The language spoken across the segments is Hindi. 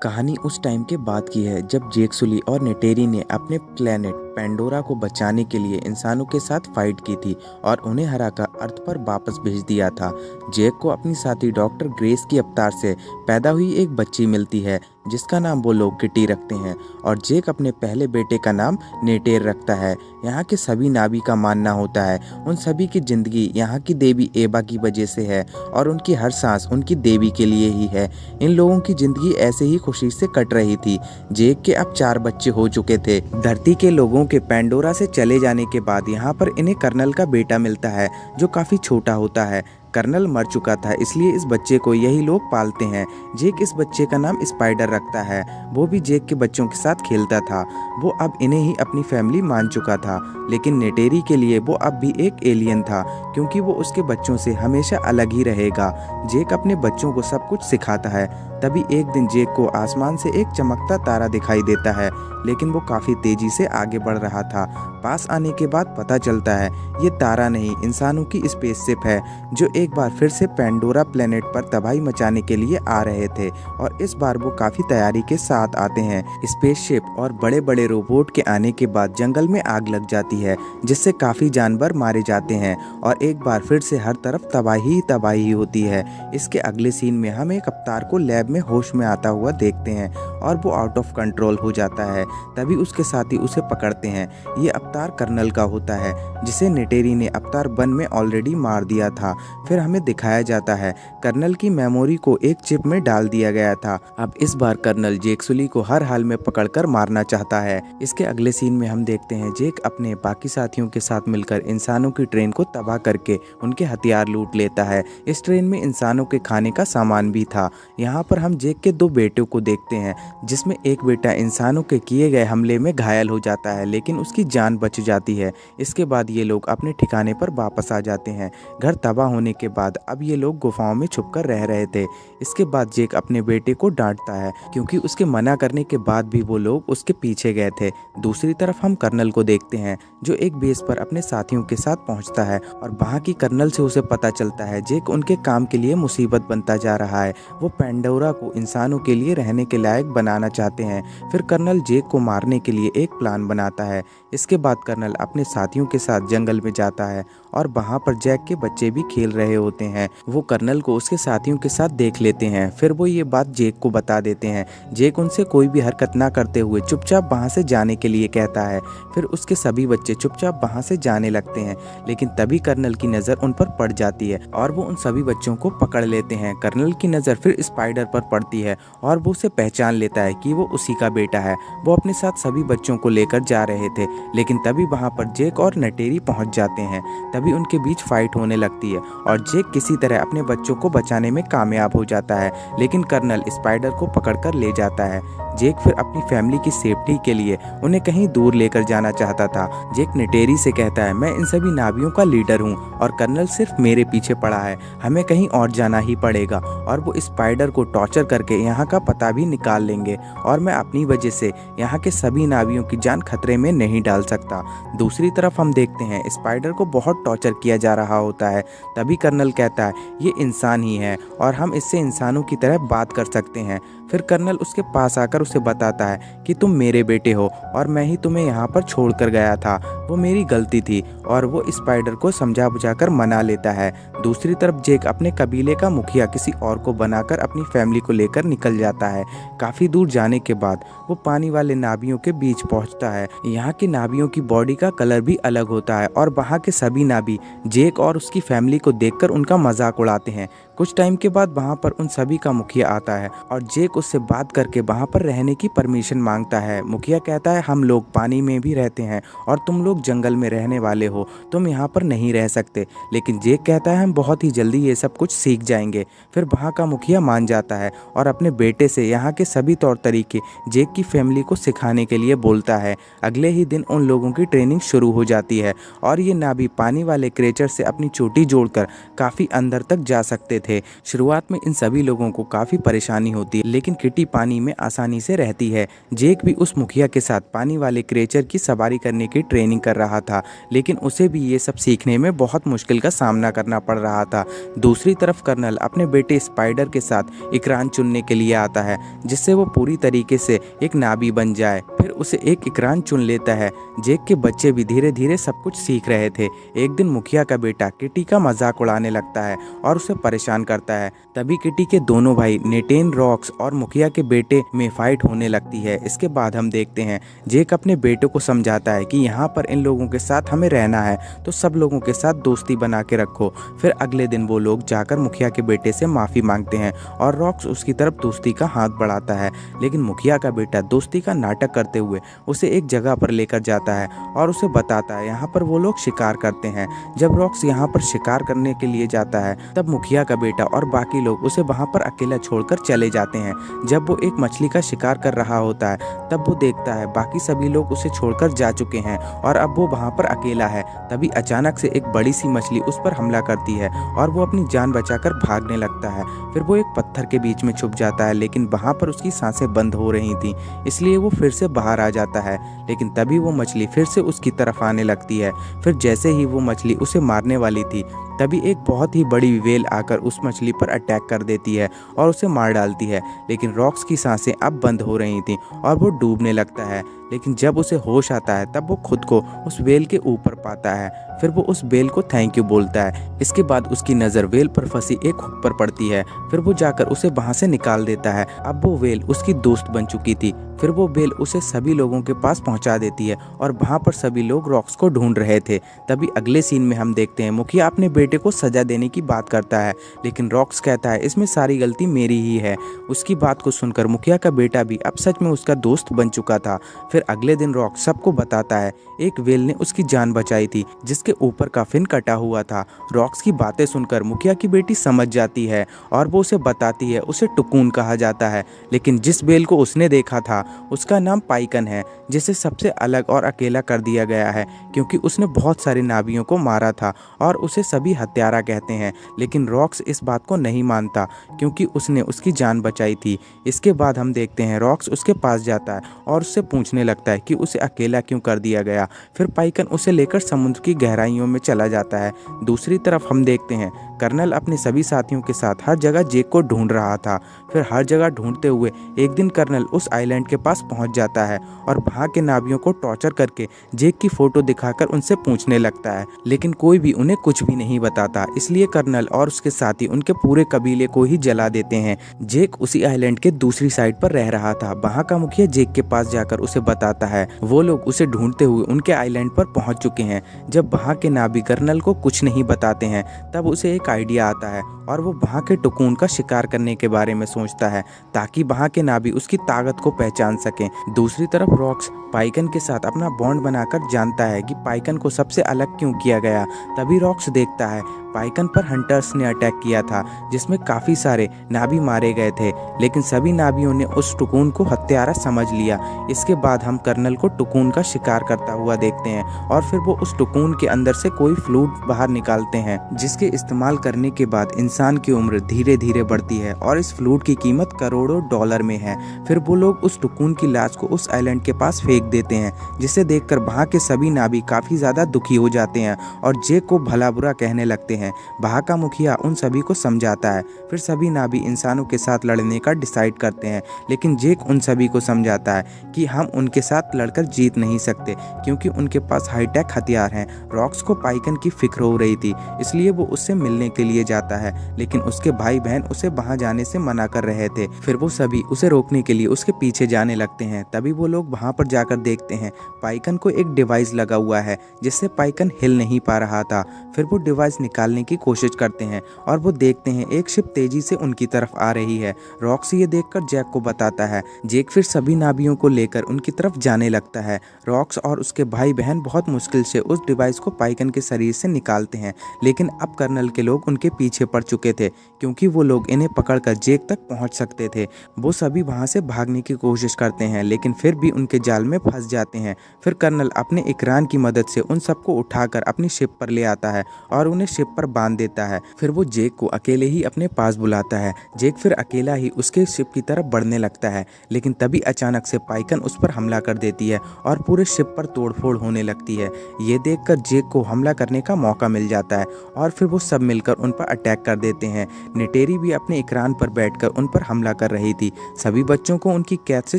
कहानी उस टाइम के बाद की है जब जेक सुली और नेटेरी ने अपने प्लेनेट पेंडोरा को बचाने के लिए इंसानों के साथ फाइट की थी और उन्हें हराकर अर्थ पर वापस भेज दिया था। जेक को अपनी साथी डॉक्टर ग्रेस की अवतार से पैदा हुई एक बच्ची मिलती है जिसका नाम वो लोग किटी रखते हैं और जेक अपने पहले बेटे का नाम नेटेर रखता है। यहाँ के सभी नावी का मानना होता है उन सभी की जिंदगी यहाँ की देवी एबा की वजह से है और उनकी हर सांस उनकी देवी के लिए ही है। इन लोगों की जिंदगी ऐसे ही खुशी से कट रही थी। जेक के अब 4 बच्चे हो चुके थे। धरती के लोगों के पेंडोरा से चले जाने के बाद यहाँ पर इन्हें कर्नल का बेटा मिलता है जो काफी छोटा होता है। कर्नल मर चुका था इसलिए इस बच्चे को यही लोग पालते हैं। जेक इस बच्चे का नाम स्पाइडर रखता है। वो भी जेक के बच्चों के साथ खेलता था। वो अब इन्हें ही अपनी फैमिली मान चुका था, लेकिन नेटेरी के लिए वो अब भी एक एलियन था क्योंकि वो उसके बच्चों से हमेशा अलग ही रहेगा। जेक अपने बच्चों को सब कुछ सिखाता है। तभी एक दिन जेक को आसमान से एक चमकता तारा दिखाई देता है, लेकिन वो काफी तेजी से आगे बढ़ रहा था। पास आने के बाद पता चलता है ये तारा नहीं इंसानों की स्पेसशिप है जो एक बार फिर से पेंडोरा प्लेनेट पर तबाही मचाने के लिए आ रहे थे और इस बार वो काफी तैयारी के साथ आते हैं। स्पेसशिप और बड़े बड़े रोबोट के आने के बाद जंगल में आग लग जाती है जिससे काफी जानवर मारे जाते हैं और एक बार फिर से हर तरफ तबाही तबाही होती है। इसके अगले सीन में हम एक अवतार को लैब में होश में आता हुआ देखते हैं और वो आउट ऑफ कंट्रोल हो जाता है। तभी उसके साथी उसे पकड़ते हैं। ये अवतार कर्नल का होता है जिसे नेटेरी ने अवतार 1 में ऑलरेडी मार दिया था। फिर हमें दिखाया जाता है कर्नल की मेमोरी को एक चिप में डाल दिया गया था। अब इस बार कर्नल जेक सुली को हर हाल में पकड़कर मारना चाहता है। इसके अगले सीन में हम देखते हैं जेक अपने बाकी साथियों के साथ मिलकर इंसानों की ट्रेन को तबाह करके उनके हथियार लूट लेता है। इस ट्रेन में इंसानों के खाने का सामान भी था। यहाँ पर हम जेक के 2 बेटों को देखते हैं जिसमें एक बेटा इंसानों के किए गए हमले में घायल हो जाता है लेकिन उसकी जान बच जाती है। इसके बाद ये लोग अपने ठिकाने पर वापस आ जाते हैं। घर तबाह होने के बाद अब ये लोग गुफाओं में छुपकर रह रहे थे। इसके बाद जेक अपने बेटे को डांटता है क्योंकि उसके मना करने के बाद भी वो लोग उसके पीछे गए थे। दूसरी तरफ हम कर्नल को देखते हैं जो एक बेस पर अपने साथियों के साथ पहुंचता है और वहां की कर्नल से उसे पता चलता है जेक उनके काम के लिए मुसीबत बनता जा रहा है। वो पेंडोरा को इंसानों के लिए रहने के लायक बनाना चाहते हैं। फिर कर्नल जेक को मारने के लिए एक प्लान बनाता है। इसके बाद कर्नल अपने साथियों के साथ जंगल में जाता है और वहां पर जैक के बच्चे भी खेल रहे होते हैं। वो कर्नल को उसके साथियों के साथ देख लेते हैं। फिर वो ये बात जेक को बता देते हैं। जेक उनसे कोई भी हरकत ना करते हुए चुपचाप वहां से जाने के लिए कहता है। फिर उसके सभी बच्चे चुपचाप वहां से जाने लगते हैं, लेकिन तभी कर्नल की नजर उन पर पड़ जाती है और वो उन सभी बच्चों को पकड़ लेते हैं। कर्नल की नजर फिर स्पाइडर पर पड़ती है और वो उसे पहचान लेता है कि वो उसी का बेटा है। वो अपने साथ सभी बच्चों को लेकर जा रहे थे, लेकिन तभी वहां पर जेक और नेटेरी पहुंच जाते हैं। तभी उनके बीच फाइट होने लगती है और जेक किसी तरह अपने बच्चों को बचाने में कामयाब हो जाता है, लेकिन कर्नल स्पाइडर को पकड़कर ले जाता है। जेक फिर अपनी फैमिली की सेफ्टी के लिए उन्हें कहीं दूर लेकर जाना चाहता था। जेक नेटेरी से कहता है मैं इन सभी नावियों का लीडर हूँ और कर्नल सिर्फ मेरे पीछे पड़ा है, हमें कहीं और जाना ही पड़ेगा और वो स्पाइडर को टॉर्चर करके यहाँ का पता भी निकाल लेंगे और मैं अपनी वजह से यहाँ के सभी नावियों की जान खतरे में नहीं डाल सकता। दूसरी तरफ हम देखते हैं स्पाइडर को बहुत टॉर्चर किया जा रहा होता है। तभी कर्नल कहता है ये इंसान ही है और हम इससे इंसानों की तरह बात कर सकते हैं। फिर कर्नल उसके पास आकर उसे बताता है कि तुम मेरे बेटे हो और मैं ही तुम्हें यहाँ पर छोड़ कर गया था, वो मेरी गलती थी और वो स्पाइडर को समझा बुझाकर मना लेता है। दूसरी तरफ जेक अपने कबीले का मुखिया किसी और को बनाकर अपनी फैमिली को लेकर निकल जाता है। काफी दूर जाने के बाद वो पानी वाले नावियों के बीच पहुंचता है। यहाँ के नावियों की बॉडी का कलर भी अलग होता है और वहाँ के सभी नावी जेक और उसकी फैमिली को देखकर उनका मजाक उड़ाते हैं। कुछ टाइम के बाद वहाँ पर उन सभी का मुखिया आता है और जेक उससे बात करके वहाँ पर रहने की परमिशन मांगता है। मुखिया कहता है हम लोग पानी में भी रहते हैं और तुम लोग जंगल में रहने वाले हो, तुम यहाँ पर नहीं रह सकते। लेकिन जेक कहता है हम बहुत ही जल्दी ये सब कुछ सीख जाएंगे। फिर वहाँ का मुखिया मान जाता है और अपने बेटे से यहाँ के सभी तौर तरीके जेक की फैमिली को सिखाने के लिए बोलता है। अगले ही दिन उन लोगों की ट्रेनिंग शुरू हो जाती है और ये नावी पानी वाले क्रेचर से अपनी चोटी जोड़कर काफी अंदर तक जा सकते थे। शुरुआत में इन सभी लोगों को काफी परेशानी होती है, लेकिन किटी पानी में आसानी से रहती है। जेक भी उस मुखिया के साथ पानी वाले क्रेचर की सवारी करने की ट्रेनिंग कर रहा था, लेकिन उसे भी ये सब सीखने में बहुत मुश्किल का सामना करना पड़ रहा था। दूसरी तरफ कर्नल अपने बेटे स्पाइडर के साथ इकरान चुनने के लिए आता है, जिससे वो पूरी तरीके से एक नाबी बन जाए। फिर उसे एक इकरान चुन लेता है। जेक के बच्चे भी धीरे धीरे सब कुछ सीख रहे थे। एक दिन मुखिया का बेटा किटी का मजाक उड़ाने लगता है और उसे परेशान करता है। तभी किटी के दोनों भाई नेटेन, रॉक्स और मुखिया के बेटे में फाइट होने लगती है। इसके बाद हम देखते हैं जेक अपने बेटे को समझाता है कि यहाँ पर इन लोगों के साथ हमें रहना है, तो सब लोगों के साथ दोस्ती बना के रखो। फिर अगले दिन वो लोग जाकर मुखिया के बेटे से माफ़ी मांगते हैं और रॉक्स उसकी तरफ दोस्ती का हाथ बढ़ाता है, लेकिन मुखिया का बेटा दोस्ती का नाटक करते हुए उसे एक जगह पर लेकर जाता है और उसे बताता है यहाँ पर वो लोग शिकार करते हैं। जब रॉक्स यहाँ पर शिकार करने के लिए जाता है, तब मुखिया का बेटा और बाकी लोग उसे वहाँ पर अकेला छोड़कर चले जाते हैं। जब वो एक मछली का शिकार कर रहा होता है, तब वो देखता है बाकी सभी लोग उसे छोड़कर जा चुके हैं और अब वो वहाँ पर अकेला है। तभी अचानक से एक बड़ी सी मछली उस पर हमला करती है और वो अपनी जान बचाकर भागने लगता है। फिर वो एक पत्थर के बीच में छुप जाता है, लेकिन वहाँ पर उसकी सांसें बंद हो रही थी, इसलिए वो फिर से बाहर आ जाता है। लेकिन तभी वो मछली फिर से उसकी तरफ आने लगती है। फिर जैसे ही वो मछली उसे मारने वाली थी, तभी एक बहुत ही बड़ी व्हेल आकर उस मछली पर अटैक कर देती है और उसे मार डालती है। लेकिन रॉक्स की सांसें अब बंद हो रही थी और वो डूबने लगता है। लेकिन जब उसे होश आता है, तब वो खुद को उस व्हेल के ऊपर पाता है। फिर वो उस व्हेल को थैंक यू बोलता है। इसके बाद उसकी नज़र व्हेल पर फंसी एक हुक पर पड़ती है। फिर वो जाकर उसे वहाँ से निकाल देता है। अब वो व्हेल उसकी दोस्त बन चुकी थी। फिर वो व्हेल उसे सभी लोगों के पास पहुंचा देती है और वहाँ पर सभी लोग रॉक्स को ढूंढ रहे थे। तभी अगले सीन में हम देखते हैं मुखिया अपने बेटे को सजा देने की बात करता है, लेकिन रॉक्स कहता है इसमें सारी गलती मेरी ही है। उसकी बात को सुनकर मुखिया का बेटा भी अब सच में उसका दोस्त बन चुका था। फिर अगले दिन रॉक्स सबको बताता है एक व्हेल ने उसकी जान बचाई थी, जिसके ऊपर का फिन कटा हुआ था। रॉक्स की बातें सुनकर मुखिया की बेटी समझ जाती है और वो उसे बताती है उसे टुकून कहा जाता है, लेकिन जिस व्हेल को उसने देखा था उसका नाम पाइकन है, जिसे सबसे अलग और अकेला कर दिया गया है क्योंकि उसने बहुत सारे नावियों को मारा था और उसे सभी हत्यारा कहते हैं। लेकिन रॉक्स इस बात को नहीं मानता क्योंकि उसने उसकी जान बचाई थी। इसके बाद हम देखते हैं रॉक्स उसके पास जाता है और उससे पूछने लगता है कि उसे अकेला क्यों कर दिया गया। फिर पाइकन उसे लेकर समुद्र की गहराइयों में चला जाता है। दूसरी तरफ हम देखते हैं कर्नल अपने सभी साथियों के साथ हर जगह जेक को ढूंढ रहा था। फिर हर जगह ढूंढते हुए एक दिन कर्नल उस आइलैंड के पास पहुंच जाता है और वहां के नावियों को टॉर्चर करके जेक की फोटो दिखाकर उनसे पूछने लगता है, लेकिन कोई भी उन्हें कुछ भी नहीं बताता। इसलिए कर्नल और उसके साथी उनके पूरे कबीले को ही जला देते हैं। जेक उसी आइलैंड के दूसरी साइड पर रह रहा था। वहां का मुखिया जेक के पास जाकर उसे बताता है वो लोग उसे ढूंढते हुए उनके आइलैंड पर पहुंच चुके हैं। जब वहां के नावी कर्नल को कुछ नहीं बताते हैं, तब उसे एक आइडिया आता है और वो वहां के टुकून का शिकार करने के बारे में सोचता है ताकि वहां के नावी उसकी ताकत को पहचान सकें। दूसरी तरफ रॉक्स पाइकन के साथ अपना बॉन्ड बनाकर जानता है कि पाइकन को सबसे अलग क्यों किया गया। तभी रॉक्स देखता है पाइकन पर हंटर्स ने अटैक किया था, जिसमें काफ़ी सारे नावी मारे गए थे, लेकिन सभी नावियों ने उस टुकून को हत्यारा समझ लिया। इसके बाद हम कर्नल को टुकून का शिकार करता हुआ देखते हैं और फिर वो उस टुकून के अंदर से कोई फ्लूइड बाहर निकालते हैं, जिसके इस्तेमाल करने के बाद इंसान की उम्र धीरे धीरे बढ़ती है और इस फ्लूइड की कीमत करोड़ों डॉलर में है। फिर वो लोग उस टुकून की लाश को उस आइलैंड के पास फेंक देते हैं, जिसे देखकर वहाँ के सभी नावी काफ़ी ज़्यादा दुखी हो जाते हैं और जेक को भला बुरा कहने लगते हैं। वहाँ का मुखिया उन सभी को समझाता है। फिर सभी नावी इंसानों के साथ लड़ने का डिसाइड करते हैं, लेकिन जेक उन सभी को समझाता है कि हम उनके साथ लड़कर जीत नहीं सकते क्योंकि उनके पास हाईटेक हथियार हैं। रॉक्स को पाइकन की फिक्र हो रही थी, इसलिए वो उससे मिलने के लिए जाता है, लेकिन उसके भाई बहन उसे वहाँ जाने से मना कर रहे थे। फिर वो सभी उसे रोकने के लिए उसके पीछे जाने लगते हैं। तभी वो लोग वहाँ पर जाकर देखते हैं पाइकन को एक डिवाइस लगा हुआ है, जिससे पाइकन हिल नहीं पा रहा था। फिर वो डिवाइस निकालने की कोशिश करते हैं और वो देखते हैं एक शिप तेजी से उनकी तरफ आ रही है। रॉक्स ये देखकर जैक को बताता है। जैक फिर सभी नावियों को लेकर उनकी तरफ जाने लगता है। रॉक्स और उसके भाई बहन बहुत मुश्किल से उस डिवाइस को पाइकन के शरीर से निकालते हैं, लेकिन अब कर्नल के लोग उनके पीछे पड़ चुके थे क्योंकि वो लोग इन्हें पकड़कर जेक तक पहुंच सकते थे। वो सभी वहां से भागने की कोशिश करते हैं, लेकिन फिर भी उनके जाल में फंस जाते हैं। फिर कर्नल अपने इकरान की मदद से उन सबको उठाकर अपनी शिप पर ले आता है और उन्हें शिप पर पर बांध देता है। फिर वो जेक को अकेले ही अपने पास बुलाता है। जेक फिर अकेला ही उसके शिप की तरफ बढ़ने लगता है, लेकिन तभी अचानक से पाइकन उस पर हमला कर देती है और पूरे शिप पर तोड़फोड़ होने लगती है। ये देखकर जेक को हमला करने का मौका मिल जाता है और फिर वो सब मिलकर उन पर अटैक कर देते हैं। नेटेरी भी अपने इकरान पर बैठकर उन पर हमला कर रही थी। सभी बच्चों को उनकी कैद से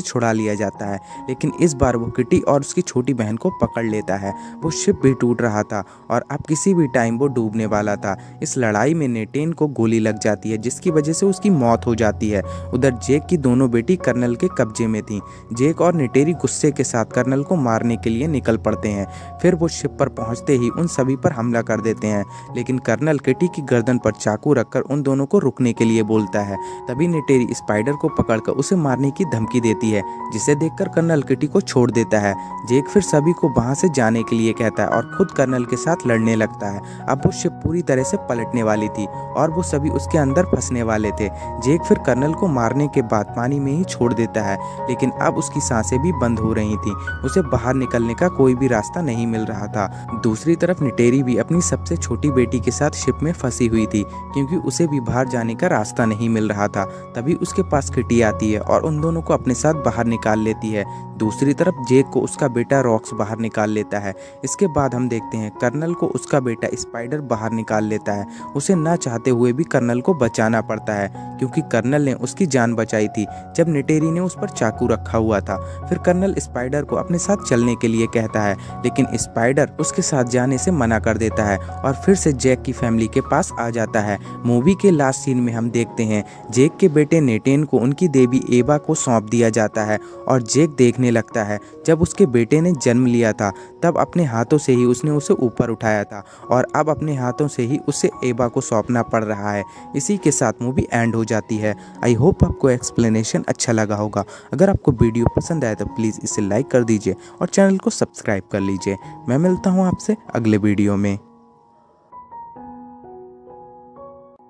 छुड़ा लिया जाता है, लेकिन इस बार वो किटी और उसकी छोटी बहन को पकड़ लेता है। वो शिप भी टूट रहा था और अब किसी भी टाइम वो डूबने वाला था। इस लड़ाई में नेटेन को गोली लग जाती है, जिसकी वजह से उसकी मौत हो जाती है। उधर जेक की दोनों बेटी कर्नल के कब्जे में थीं। जेक और नेटेरी गुस्से के साथ कर्नल को मारने के लिए निकल पड़ते हैं। फिर वो शिप पर पहुंचते ही उन सभी पर हमला कर देते हैं, लेकिन कर्नल किटी की गर्दन पर चाकू रखकर उन दोनों को रुकने के लिए बोलता है। तभी नेटेरी स्पाइडर को पकड़कर उसे मारने की धमकी देती है, जिसे देखकर कर्नल किटी को छोड़ देता है। जेक फिर सभी को वहां से जाने के लिए कहता है और खुद कर्नल के साथ लड़ने लगता है। अब वो शिप पूरी तरह से पलटने वाली थी और वो सभी उसके अंदर फंसने वाले थे। जेक फिर कर्नल को मारने के बाद पानी में ही छोड़ देता है, लेकिन अब उसकी सांसें भी बंद हो रही थी। उसे बाहर निकलने का कोई भी रास्ता नहीं मिल रहा था। दूसरी तरफ नेटेरी भी अपनी सबसे छोटी बेटी के साथ शिप में फंसी हुई थी, क्योंकि उसे भी बाहर जाने का रास्ता नहीं मिल रहा था। तभी उसके पास किटी आती है और उन दोनों को अपने साथ बाहर निकाल लेती है। दूसरी तरफ जेक को उसका बेटा रॉक्स बाहर निकाल लेता है। इसके बाद हम देखते हैं कर्नल को उसका बेटा स्पाइडर बाहर निकाल लेता है। उसे ना चाहते हुए भी कर्नल को बचाना पड़ता है, क्योंकि कर्नल ने उसकी जान बचाई थी जब नेटेरी ने उस पर चाकू रखा हुआ था। फिर कर्नल स्पाइडर को अपने साथ चलने के लिए कहता है, लेकिन स्पाइडर उसके साथ जाने से मना कर देता है और फिर से जेक की फैमिली के पास आ जाता है। मूवी के लास्ट सीन में हम देखते हैं जेक के बेटे नेटेन को उनकी देवी एवा को सौंप दिया जाता है और जेक देखने लगता है जब उसके बेटे ने जन्म लिया था तब अपने हाथों से ही उसने उसे ऊपर उठाया था और अब अपने हाथों से ही उसे एवा को सौंपना पड़ रहा है। इसी के साथ मूवी एंड हो जाती है। आई होप आपको एक्सप्लेनेशन अच्छा लगा होगा। अगर आपको वीडियो पसंद आए तो प्लीज़ इसे लाइक कर दीजिए और चैनल को सब्सक्राइब कर लीजिए। मैं मिलता हूँ आपसे अगले वीडियो में।